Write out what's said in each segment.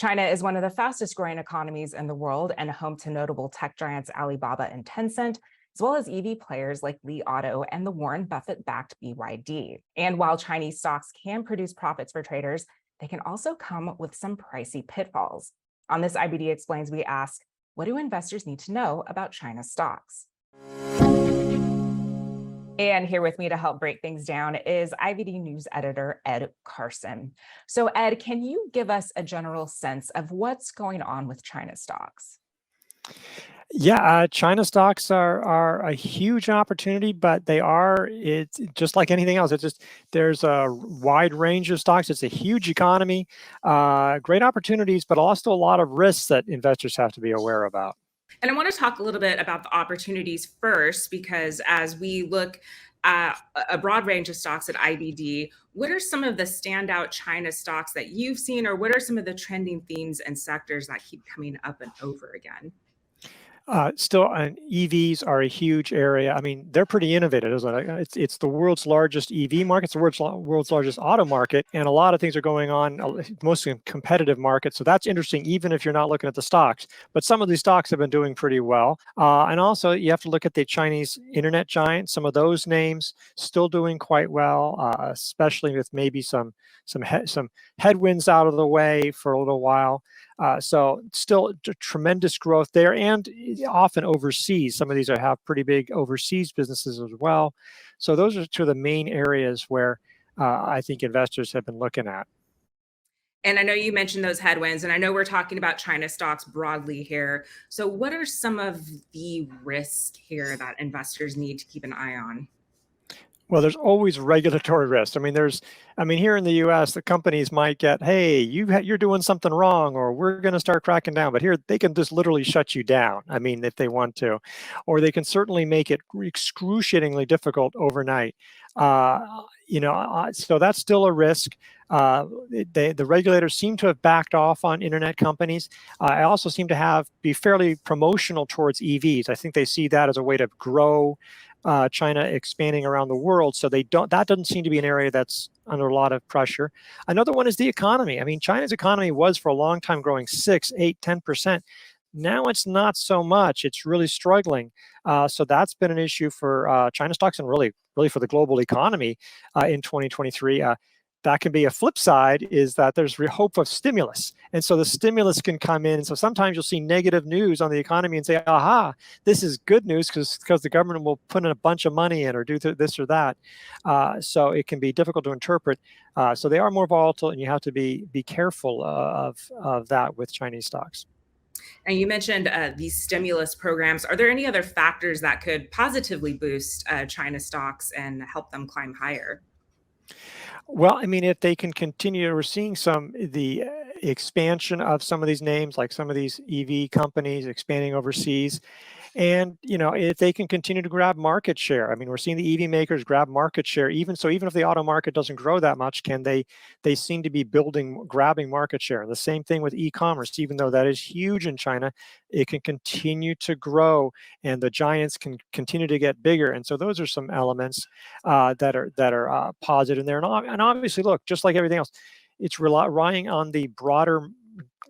China is one of the fastest growing economies in the world and home to notable tech giants Alibaba and Tencent, as well as EV players like Li Auto and the Warren Buffett-backed BYD. And while Chinese stocks can produce profits for traders, they can also come with some pricey pitfalls. On this IBD Explains, we ask, what do investors need to know about China's stocks? And here with me to help break things down is IBD News editor Ed Carson. So Ed, can you give us a general sense of what's going on with China stocks? Yeah, China stocks are a huge opportunity, but it's just like anything else. There's a wide range of stocks. It's a huge economy, great opportunities, but also a lot of risks that investors have to be aware about. And I want to talk a little bit about the opportunities first, because as we look at a broad range of stocks at IBD, what are some of the standout China stocks that you've seen, or what are some of the trending themes and sectors that keep coming up and over again? EVs are a huge area. I mean, they're pretty innovative, isn't it? It's the world's largest EV market, it's the world's largest auto market, and a lot of things are going on, mostly in competitive markets. So that's interesting, even if you're not looking at the stocks. But some of these stocks have been doing pretty well. And also, you have to look at the Chinese internet giants. Some of those names still doing quite well, especially with maybe some headwinds out of the way for a little while. So still tremendous growth there, and often overseas. Some of these have pretty big overseas businesses as well. So those are two of the main areas where I think investors have been looking at. And I know you mentioned those headwinds, and I know we're talking about China stocks broadly here. So what are some of the risks here that investors need to keep an eye on? Well, there's always regulatory risk. I mean, here in the U.S., the companies might get, hey, you're doing something wrong, or we're going to start cracking down. But here, they can just literally shut you down. I mean, if they want to, or they can certainly make it excruciatingly difficult overnight. So that's still a risk. The regulators seem to have backed off on internet companies. I also seem to be fairly promotional towards EVs. I think they see that as a way to grow China expanding around the world. So that doesn't seem to be an area that's under a lot of pressure. Another one is the economy. I mean, China's economy was for a long time growing 6, 8, 10%. Now it's not so much. It's really struggling. So that's been an issue for China stocks and really for the global economy in 2023. That can be a flip side, is that there's hope of stimulus. And so the stimulus can come in. And so sometimes you'll see negative news on the economy and say, aha, this is good news because the government will put in a bunch of money in or do this or that. So it can be difficult to interpret. So they are more volatile, and you have to be careful of that with Chinese stocks. And you mentioned these stimulus programs. Are there any other factors that could positively boost China stocks and help them climb higher? Well, I mean, if they can continue, we're seeing the expansion of some of these names, like some of these EV companies expanding overseas. And, if they can continue to grab market share, I mean, we're seeing the EV makers grab market share. Even if the auto market doesn't grow that much, they seem to be grabbing market share. And the same thing with e-commerce, even though that is huge in China, it can continue to grow, and the giants can continue to get bigger. And so those are some elements that are positive in there. And obviously, look, just like everything else, it's relying on the broader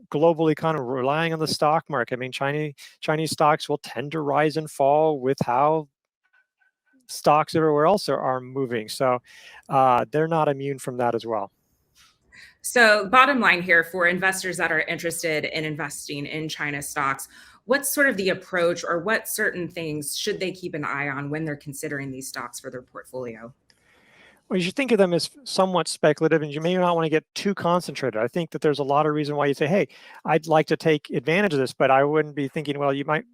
global economy, relying on the stock market. I mean, Chinese stocks will tend to rise and fall with how stocks everywhere else are moving. So they're not immune from that as well. So bottom line here, for investors that are interested in investing in China stocks, what's sort of the approach, or what certain things should they keep an eye on when they're considering these stocks for their portfolio? Well, you should think of them as somewhat speculative, and you may not want to get too concentrated. I think that there's a lot of reason why you say, hey, I'd like to take advantage of this, but I wouldn't be thinking, well, you might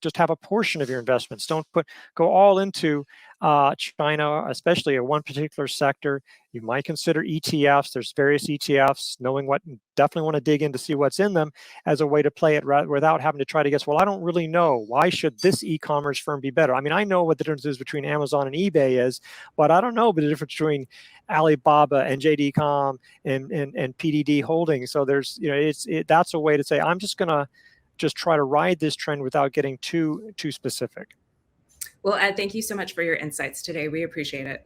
just have a portion of your investments. Don't go all into China, especially one particular sector. You might consider ETFs. There's various ETFs, definitely want to dig in to see what's in them as a way to play it without having to try to guess, well, I don't really know. Why should this e-commerce firm be better? I mean, I know what the difference is between Amazon and eBay is, but I don't know the difference between Alibaba and JD.com and PDD Holdings. So that's a way to say, I'm just going to try to ride this trend without getting too specific. Well, Ed, thank you so much for your insights today. We appreciate it.